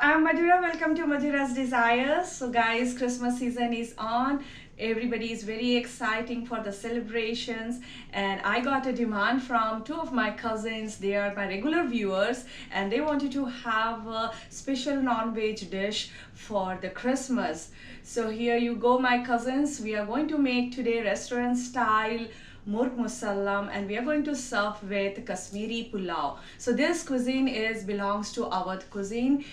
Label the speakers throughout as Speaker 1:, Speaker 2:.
Speaker 1: I'm Madhura. Welcome to Madhura's Desires. So guys, Christmas season is on. Everybody is very exciting for the celebrations, and I got a demand from two of my cousins. They are my regular viewers and they wanted to have a special non-veg dish for the Christmas. So here you go, my cousins. We are going to make today restaurant style murg musallam, and we are going to serve with Kashmiri pulao. So this cuisine belongs to Awadh cuisine.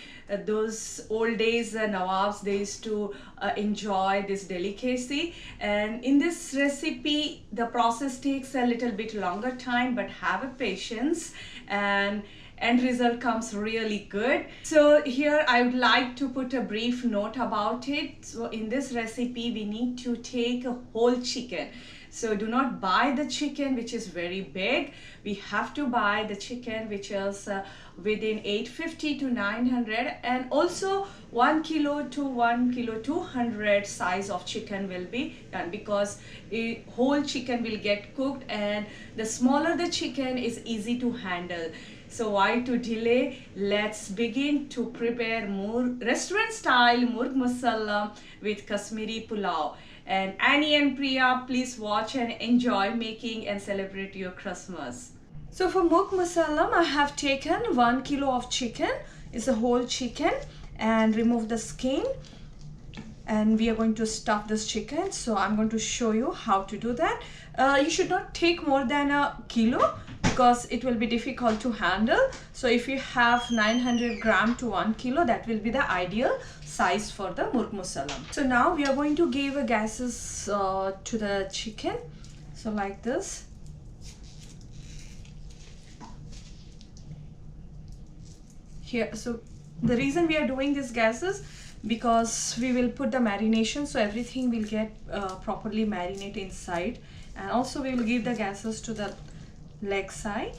Speaker 1: Those old days, Nawabs, they used to enjoy this delicacy, and in this recipe the process takes a little bit longer time, but have a patience and end result comes really good. So here I would like to put a brief note about it. So in this recipe we need to take a whole chicken. So do not buy the chicken which is very big. We have to buy the chicken which is within 850 to 900, and also 1 kilo to 1 kilo 200 size of chicken will be done, because the whole chicken will get cooked, and the smaller the chicken is easy to handle. So why to delay? Let's begin to prepare more restaurant style murg masala with Kashmiri pulao. And Annie and Priya, please watch and enjoy making and celebrate your Christmas. So for murg masalam, I have taken 1 kilo of chicken. It's a whole chicken, and remove the skin. And we are going to stuff this chicken. So I'm going to show you how to do that. You should not take more than a kilo, because it will be difficult to handle. So if you have 900 gram to 1 kilo, that will be the ideal size for the murg musallam. So now we are going to give a gases to the chicken. So like this. Here, so the reason we are doing this gases, because we will put the marination, so everything will get properly marinated inside, and also we will give the gases to the leg side.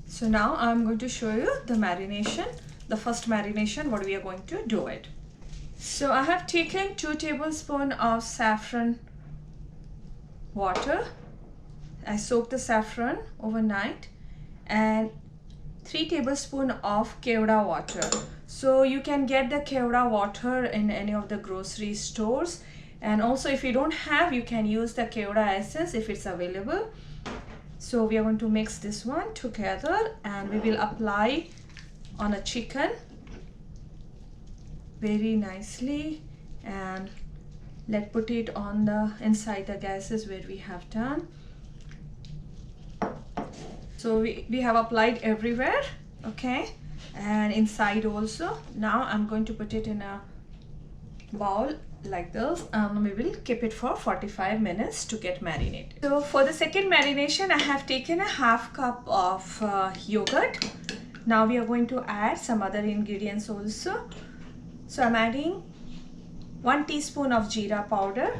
Speaker 1: So now I'm going to show you the marination, the first marination, what we are going to do it. So I have taken 2 tablespoons of saffron water. I soaked the saffron overnight, and 3 tablespoons of kevda water. So you can get the kevda water in any of the grocery stores, and also if you don't have, you can use the kevda essence if it's available. So we are going to mix this one together, and we will apply on a chicken very nicely, and let's put it on the inside the gases where we have done. So we have applied everywhere, okay, and inside also. Now I'm going to put it in a bowl like this, and we will keep it for 45 minutes to get marinated. So for the second marination, I have taken a half cup of yogurt. Now we are going to add some other ingredients also. So I'm adding 1 teaspoon of jeera powder,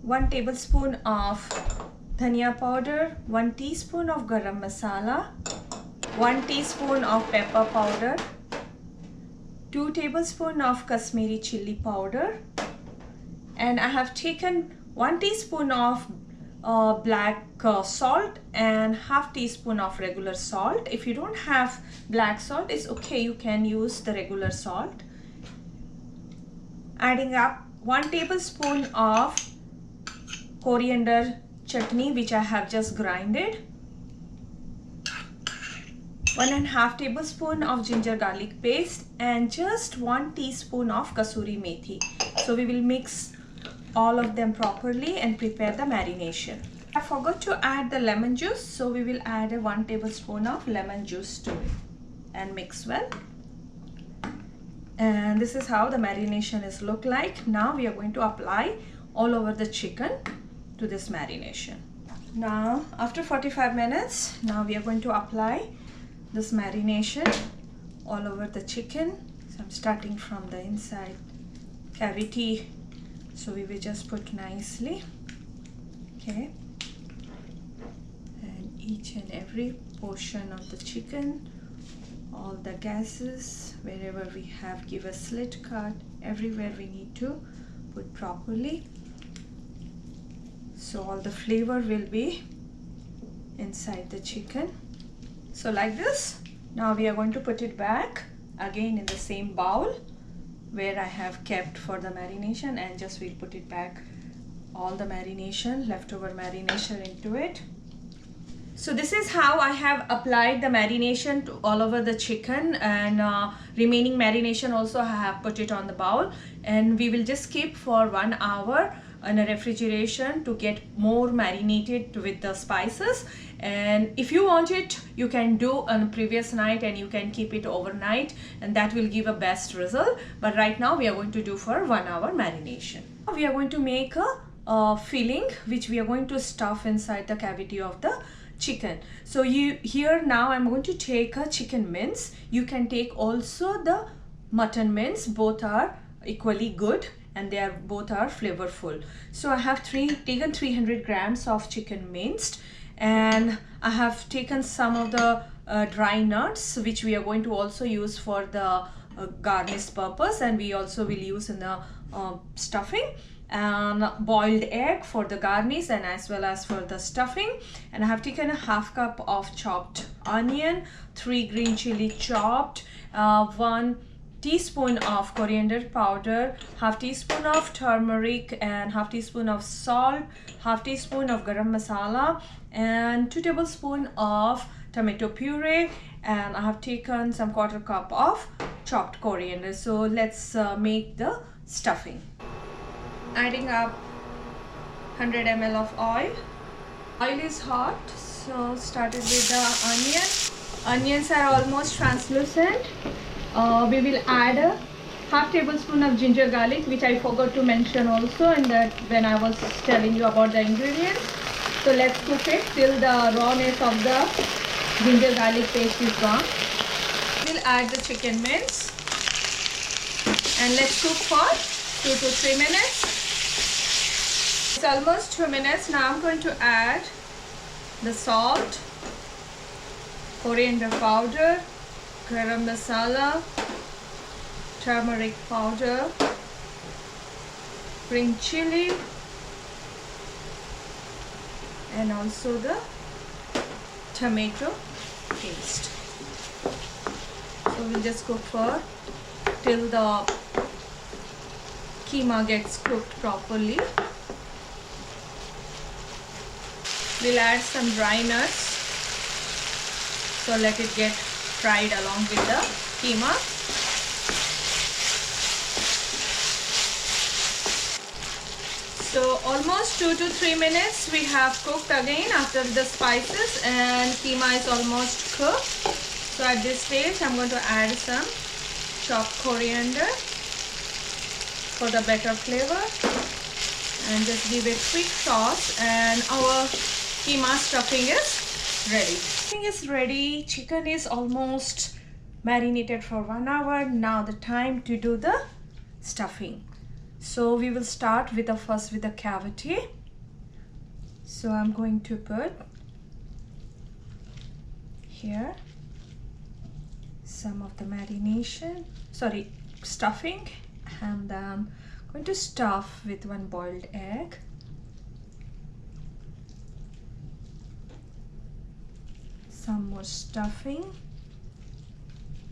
Speaker 1: 1 tablespoon of dhania powder, 1 teaspoon of garam masala, 1 teaspoon of pepper powder, 2 tablespoons of Kashmiri chili powder, and I have taken 1 teaspoon of black salt and half teaspoon of regular salt. If you don't have black salt, it's okay, you can use the regular salt. Adding up 1 tablespoon of coriander chutney, which I have just grinded, 1.5 tablespoon of ginger garlic paste, and just 1 teaspoon of kasuri methi. So we will mix all of them properly and prepare the marination. I forgot to add the lemon juice, so we will add a 1 tablespoon of lemon juice to it and mix well. And this is how the marination is look like. Now we are going to apply all over the chicken to this marination. Now after 45 minutes, now we are going to apply this marination all over the chicken. So I'm starting from the inside cavity, so we will just put nicely, okay, and each and every portion of the chicken, all the gases, wherever we have give a slit cut, everywhere we need to put properly, so all the flavor will be inside the chicken. So like this. Now we are going to put it back again in the same bowl where I have kept for the marination, and just we'll put it back, all the marination, leftover marination into it. So this is how I have applied the marination to all over the chicken, and remaining marination also I have put it on the bowl, and we will just keep for 1 hour in a refrigeration to get more marinated with the spices. And if you want it, you can do on the previous night and you can keep it overnight, and that will give a best result. But right now we are going to do for 1 hour marination. We are going to make a filling which we are going to stuff inside the cavity of the chicken. So here now I'm going to take a chicken mince. You can take also the mutton mince, both are equally good and they are both are flavorful. So I have taken 300 grams of chicken minced, and I have taken some of the dry nuts which we are going to also use for the garnish purpose, and we also will use in the stuffing, and boiled egg for the garnish and as well as for the stuffing. And I have taken a half cup of chopped onion, 3 green chili chopped, 1 teaspoon of coriander powder, half teaspoon of turmeric, and half teaspoon of salt, half teaspoon of garam masala, and 2 tablespoons of tomato puree, and I have taken some 1/4 cup of chopped coriander. So let's make the stuffing. Adding up 100 ml of oil. Oil is hot, so started with the onion. Onions are almost translucent. We will add a half tablespoon of ginger garlic, which I forgot to mention also in that when I was telling you about the ingredients. So let's cook it till the rawness of the ginger garlic paste is gone. We'll add the chicken mince and let's cook for 2 to 3 minutes. It's almost 2 minutes. Now I'm going to add the salt, coriander powder, garam masala, turmeric powder, green chili, and also the tomato paste. So we'll just cook for till the keema gets cooked properly. We'll add some dry nuts, so let it get fried along with the keema. So almost 2 to 3 minutes we have cooked again after the spices, and keema is almost cooked. So at this stage I'm going to add some chopped coriander for the better flavor, and just give it quick toss, and our keema stuffing is ready. Stuffing is ready. Chicken is almost marinated for 1 hour. Now the time to do the stuffing. So we will start with first with the cavity. So I'm going to put here some of the stuffing, and I'm going to stuff with 1 boiled egg. Some more stuffing.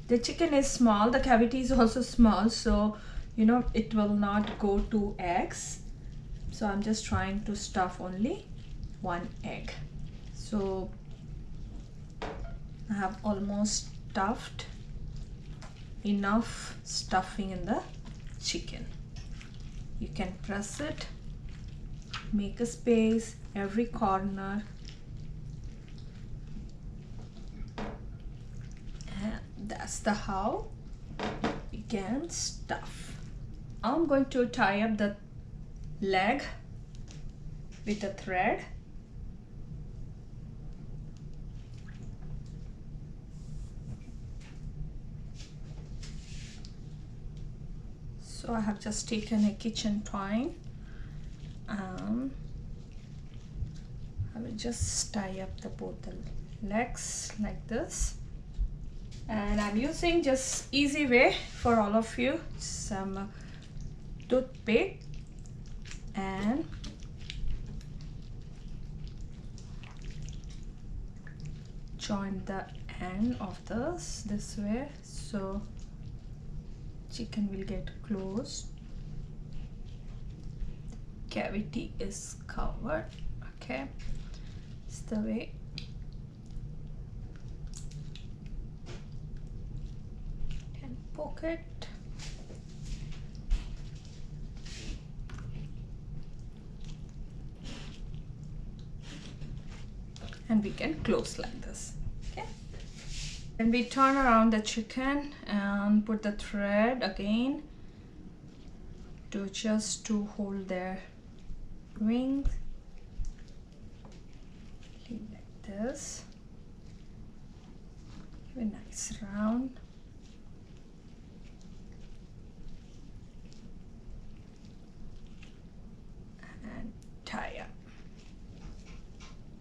Speaker 1: The chicken is small, the cavity is also small, so you know it will not go 2 eggs. So I'm just trying to stuff only 1 egg. So I have almost stuffed enough stuffing in the chicken. You can press it, make a space every corner, and that's the how we can stuff. I'm going to tie up the leg with a thread. So I have just taken a kitchen twine. I will just tie up both the legs like this, and I'm using just easy way for all of you, some toothpick, and join the end of this way, so chicken will get closed. Cavity is covered. Okay, it's the way. And poke it. And we can close like this. Okay, then we turn around the chicken and put the thread again to hold their wings. Leave like this. Give a nice round. And tie up.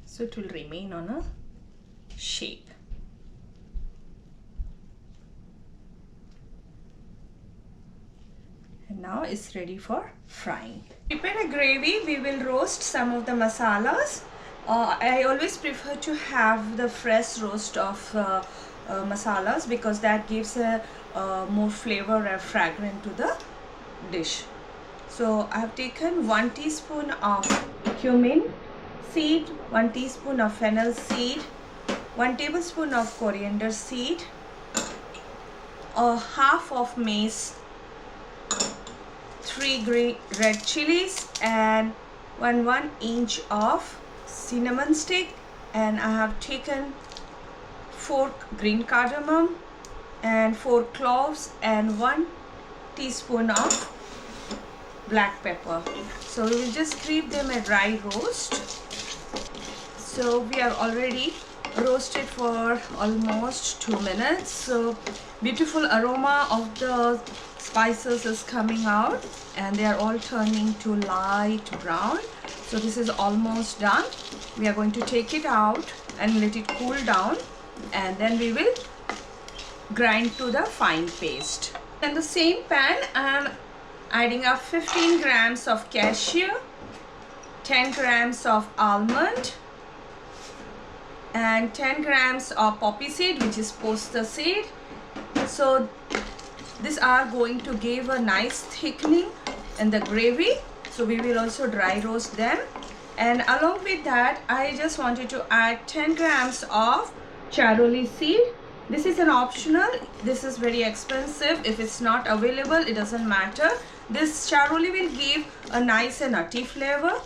Speaker 1: So it will remain on a shape. And now it's ready for frying. Prepare a gravy. We will roast some of the masalas. I always prefer to have the fresh roast of masalas because that gives a more flavor and fragrance to the dish. So I have taken 1 teaspoon of cumin seed, 1 teaspoon of fennel seed, 1 tablespoon of coriander seed, half of mace, 3 red chilies, and 1 inch of cinnamon stick, and I have taken 4 green cardamom and 4 cloves and 1 teaspoon of black pepper. So we will just give them a dry roast. So we are already roasted for almost 2 minutes. So beautiful aroma of the spices is coming out and they are all turning to light brown. So this is almost done. We are going to take it out and let it cool down, and then we will grind to the fine paste. In the same pan, I am adding up 15 grams of cashew, 10 grams of almond, and 10 grams of poppy seed, which is poster seed. So these are going to give a nice thickening in the gravy. So we will also dry roast them. And along with that, I just wanted to add 10 grams of charoli seed. This is an optional. This is very expensive. If it's not available, it doesn't matter. This charoli will give a nice and nutty flavor.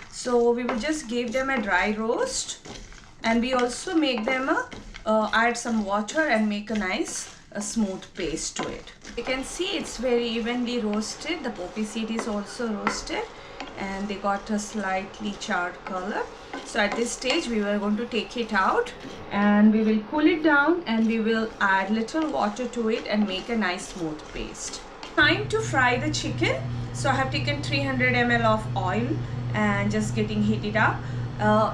Speaker 1: So we will just give them a dry roast, and we also make them add some water and make a nice smooth paste to it. You can see it's very evenly roasted. The poppy seed is also roasted and they got a slightly charred color. So at this stage we were going to take it out and we will cool it down, and we will add little water to it and make a nice smooth paste. Time to fry the chicken. So I have taken 300 ml of oil and just getting heated up.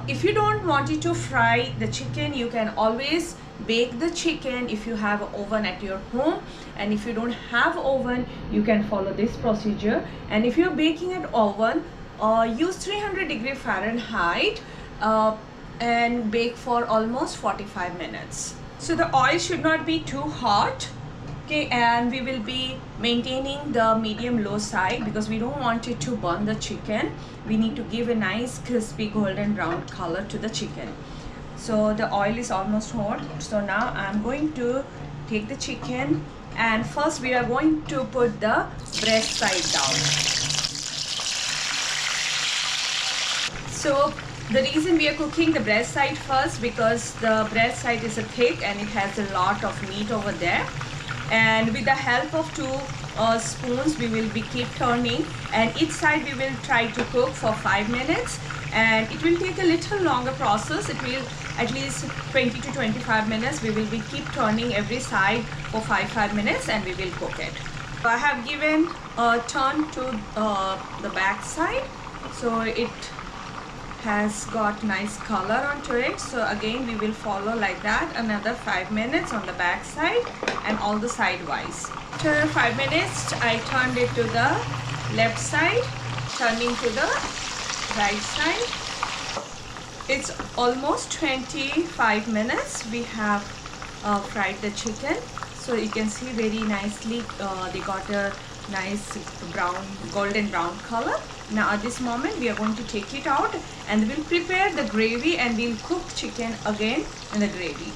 Speaker 1: If you don't want it to fry the chicken, you can always bake the chicken if you have an oven at your home, and if you don't have oven, you can follow this procedure. And if you're baking at oven, use 300 Fahrenheit and bake for almost 45 minutes. So the oil should not be too hot. Okay, and we will be maintaining the medium-low side because we don't want it to burn the chicken. We need to give a nice crispy golden brown color to the chicken. So the oil is almost hot. So now I'm going to take the chicken, and first we are going to put the breast side down. So the reason we are cooking the breast side first, because the breast side is thick and it has a lot of meat over there. And with the help of 2 spoons, we will be keep turning, and each side we will try to cook for 5 minutes, and it will take a little longer process. It will at least 20 to 25 minutes. We will be keep turning every side for 5 minutes, and we will cook it. So I have given a turn to the back side, so it has got nice color onto it. So again we will follow like that another 5 minutes on the back side and all the sidewise. After 5 minutes I turned it to the left side, turning to the right side. It's almost 25 minutes we have fried the chicken. So you can see very nicely they got a nice brown, golden brown color. Now at this moment we are going to take it out and we'll prepare the gravy and we'll cook chicken again in the gravy.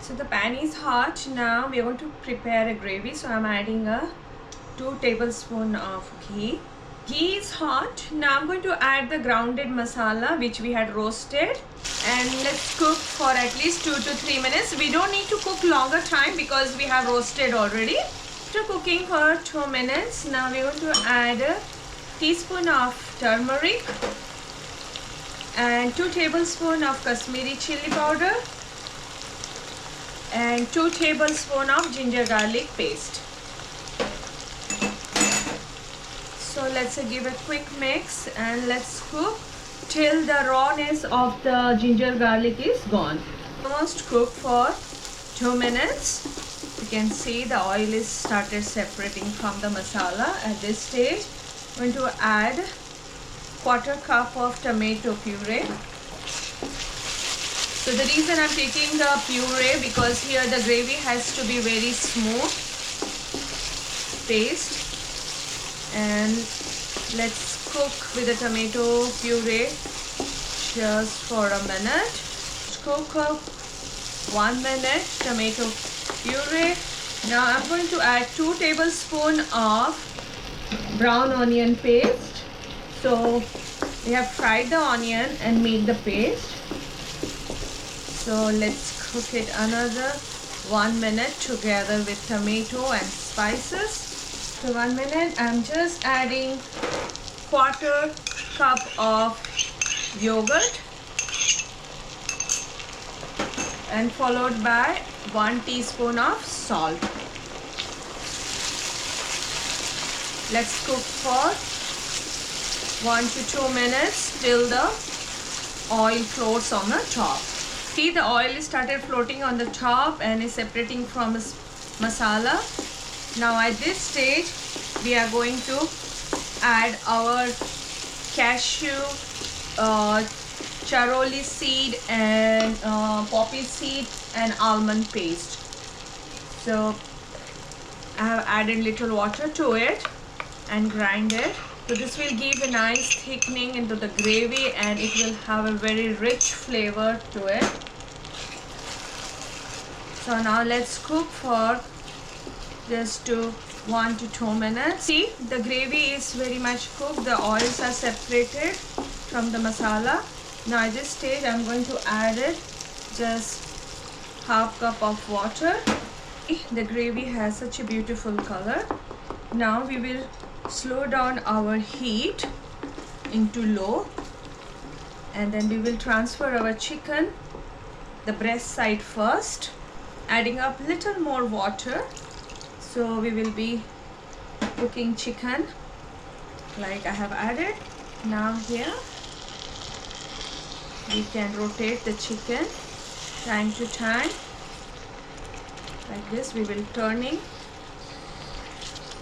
Speaker 1: So the pan is hot. Now we are going to prepare a gravy. So I'm adding a 2 tablespoons of ghee. Ghee is hot. Now I'm going to add the grounded masala which we had roasted, and let's cook for at least 2 to 3 minutes. We don't need to cook longer time because we have roasted already. After cooking for 2 minutes, now we're going to add a teaspoon of turmeric and 2 tablespoons of Kashmiri chili powder and 2 tablespoons of ginger garlic paste. So let's give a quick mix and let's cook till the rawness of the ginger garlic is gone. Almost cooked for 2 minutes. You can see the oil is started separating from the masala. At this stage, I'm going to add 1/4 cup of tomato puree. So the reason I'm taking the puree because here the gravy has to be very smooth paste. And let's cook with the tomato puree just for a minute. Cook up 1 minute tomato puree. Now I'm going to add 2 tablespoons of brown onion paste. So we have fried the onion and made the paste. So let's cook it another 1 minute together with tomato and spices. So 1 minute, I'm just adding 1/4 cup of yogurt and followed by 1 teaspoon of salt. Let's cook for 1 to 2 minutes till the oil floats on the top. See, the oil is started floating on the top and is separating from the masala. Now at this stage we are going to add our cashew, charoli seed and poppy seed and almond paste. So I have added little water to it and grind it. So this will give a nice thickening into the gravy and it will have a very rich flavor to it. So now let's cook for just to 1 to 2 minutes. See, the gravy is very much cooked. The oils are separated from the masala. Now at this stage I'm going to add it just 1/2 cup of water. The gravy has such a beautiful color. Now we will slow down our heat into low and then we will transfer our chicken, the breast side first, adding up little more water. So we will be cooking chicken like I have added. Now here we can rotate the chicken time to time like this. We will turning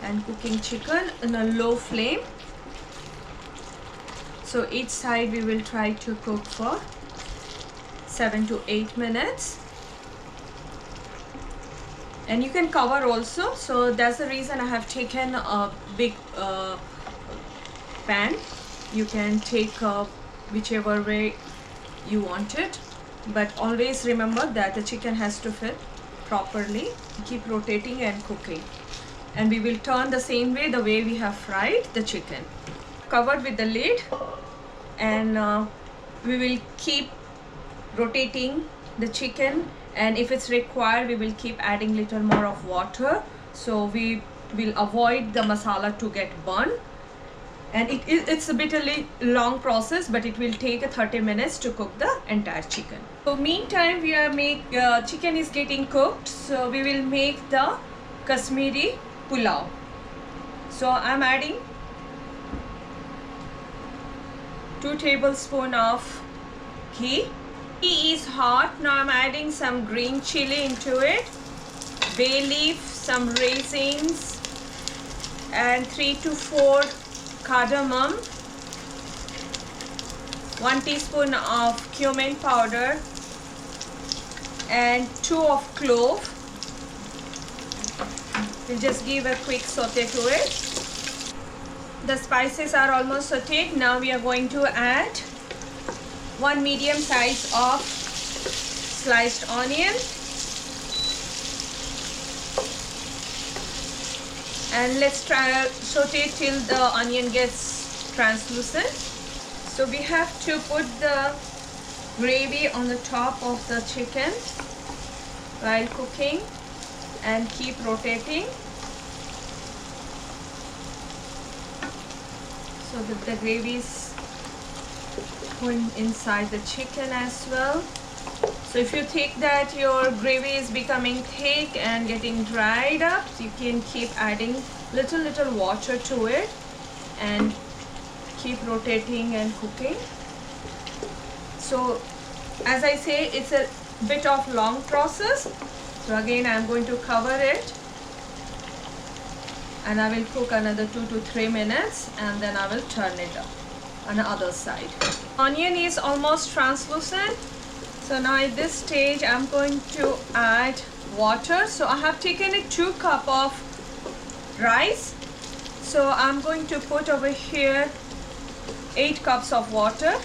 Speaker 1: and cooking chicken in a low flame. So each side we will try to cook for 7 to 8 minutes. And you can cover also. So that's the reason I have taken a big pan. You can take whichever way you want it, but always remember that the chicken has to fit properly. Keep rotating and cooking, and we will turn the same way the way we have fried the chicken. Covered with the lid, and we will keep rotating the chicken, and if it's required we will keep adding little more of water, so we will avoid the masala to get burned. And it's a bit long process, but it will take 30 minutes to cook the entire chicken. So meantime we are chicken is getting cooked, so we will make the Kashmiri pulao. So I'm adding 2 tablespoons of ghee. Ghee is hot. Now I'm adding some green chili into it, bay leaf, some raisins and 3 to 4 cardamom. 1 teaspoon of cumin powder, and 2 of clove. We'll just give a quick saute to it. The spices are almost sauteed. Now we are going to add 1 medium size of sliced onion, and let's try saute till the onion gets translucent. So we have to put the gravy on the top of the chicken while cooking and keep rotating so that the gravy is going inside the chicken as well. So if you think that your gravy is becoming thick and getting dried up, you can keep adding little water to it and keep rotating and cooking. So as I say, it's a bit of long process. So again, I'm going to cover it and I will cook another 2 to 3 minutes, and then I will turn it up on the other side. Onion is almost translucent. So now at this stage, I'm going to add water. So I have taken a 2 cups of rice. So I'm going to put over here 8 cups of water.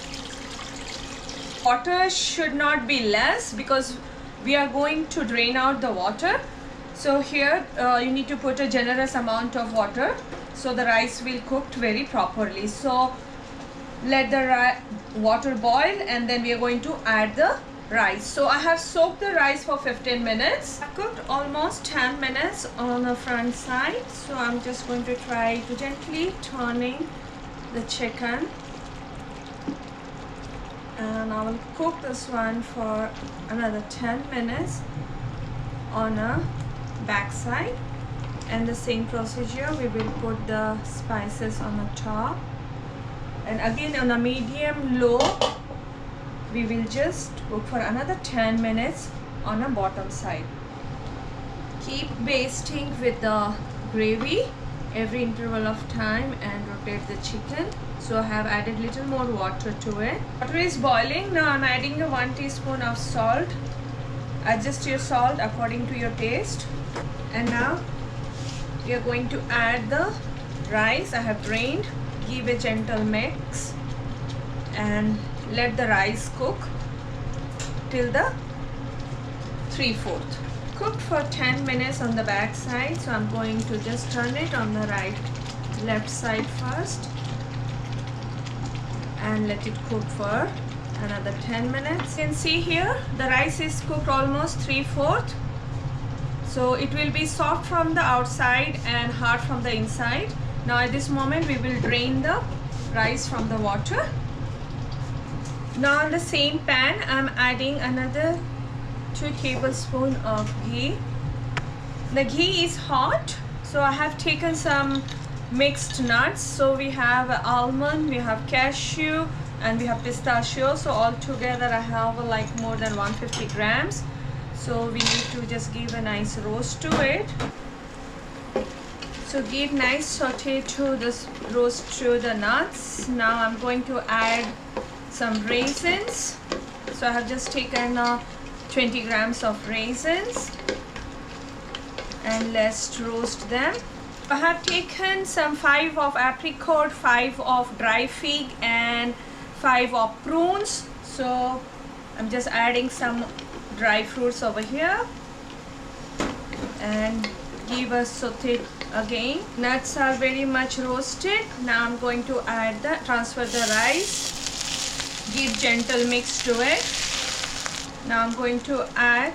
Speaker 1: Water should not be less because we are going to drain out the water. So here you need to put a generous amount of water so the rice will cook very properly. So let the water boil, and then we are going to add the rice. So I have soaked the rice for 15 minutes. I've cooked almost 10 minutes on the front side. So I'm just going to try to gently turning the chicken, and I will cook this one for another 10 minutes on a back side. And the same procedure, we will put the spices on the top, and again on a medium low we will just cook for another 10 minutes on a bottom side. Keep basting with the gravy every interval of time and rotate the chicken. So I have added little more water to it. Water is boiling. Now I'm adding a 1 teaspoon of salt. Adjust your salt according to your taste. And now we are going to add the rice I have drained. Give a gentle mix and let the rice cook till the 3/4. Cooked for 10 minutes on the back side. So I'm going to just turn it on the left side first and let it cook for another 10 minutes. You can see here the rice is cooked almost 3/4. So it will be soft from the outside and hard from the inside. Now at this moment we will drain the rice from the water. Now on the same pan I'm adding another 2 tablespoons of ghee. The ghee is hot, so I have taken some mixed nuts. So we have almond, we have cashew, and we have pistachio. So all together I have like more than 150 grams. So we need to just give a nice roast to it. So give nice saute to this roast to the nuts. Now I'm going to add some raisins. So I have just taken 20 grams of raisins and let's roast them. I have taken some 5 of apricot, 5 of dry fig, and 5 of prunes. So I'm just adding some dry fruits over here and give a saute again. Nuts are very much roasted. Now I'm going to transfer the rice. Give gentle mix to it. Now I'm going to add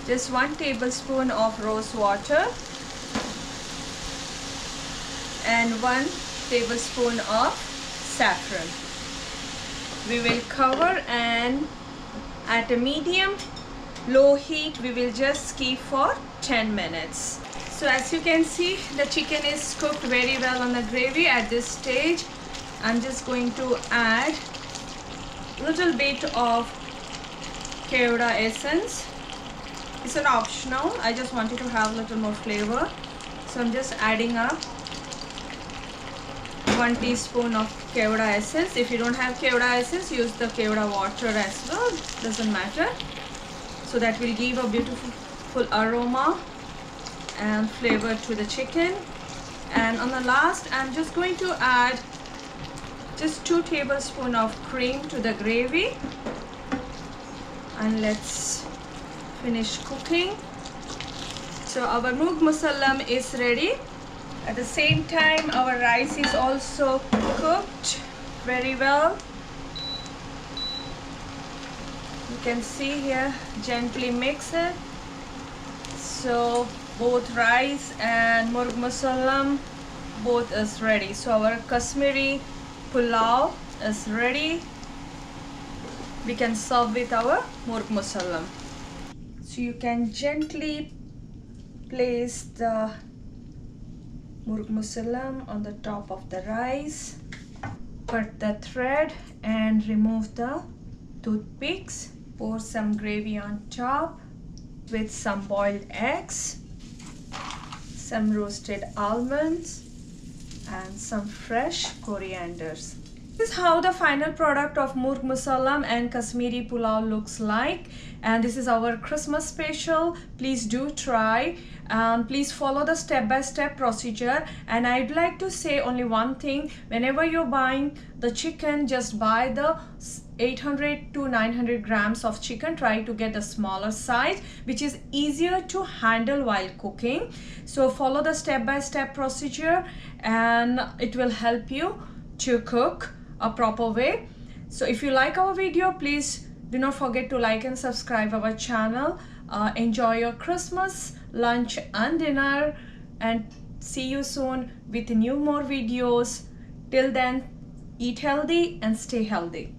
Speaker 1: just 1 tablespoon of rose water and 1 tablespoon of saffron. We will cover, and at a medium low heat we will just keep for 10 minutes. So as you can see, the chicken is cooked very well on the gravy. At this stage I'm just going to add a little bit of Kevda essence. It's an optional. I just wanted to have a little more flavor, so I'm just adding up. 1 teaspoon of Kevda essence. If you don't have Kevda essence, use the Kevda water as well, doesn't matter. So that will give a beautiful aroma and flavor to the chicken. And on the last, I'm just going to add just 2 tablespoons of cream to the gravy, and let's finish cooking. So our moong musallam is ready. At the same time, our rice is also cooked very well. You can see here, gently mix it. So both rice and moong musallam both is ready. So our Kashmiri pulao is ready. We can serve with our moong musallam. So you can gently place the moong musallam on the top of the rice. Cut the thread and remove the toothpicks. Pour some gravy on top with some boiled eggs, some roasted almonds, and some fresh corianders. This is how the final product of moong musallam and Kashmiri pulao looks like, and this is our Christmas special. Please do try. Please follow the step-by-step procedure, and I'd like to say only one thing: whenever you're buying the chicken, just buy the 800 to 900 grams of chicken. Try to get a smaller size, which is easier to handle while cooking. So follow the step-by-step procedure, and it will help you to cook a proper way. So if you like our video, please do not forget to like and subscribe our channel. Enjoy your Christmas lunch and dinner, and see you soon with more videos. Till then, eat healthy and stay healthy.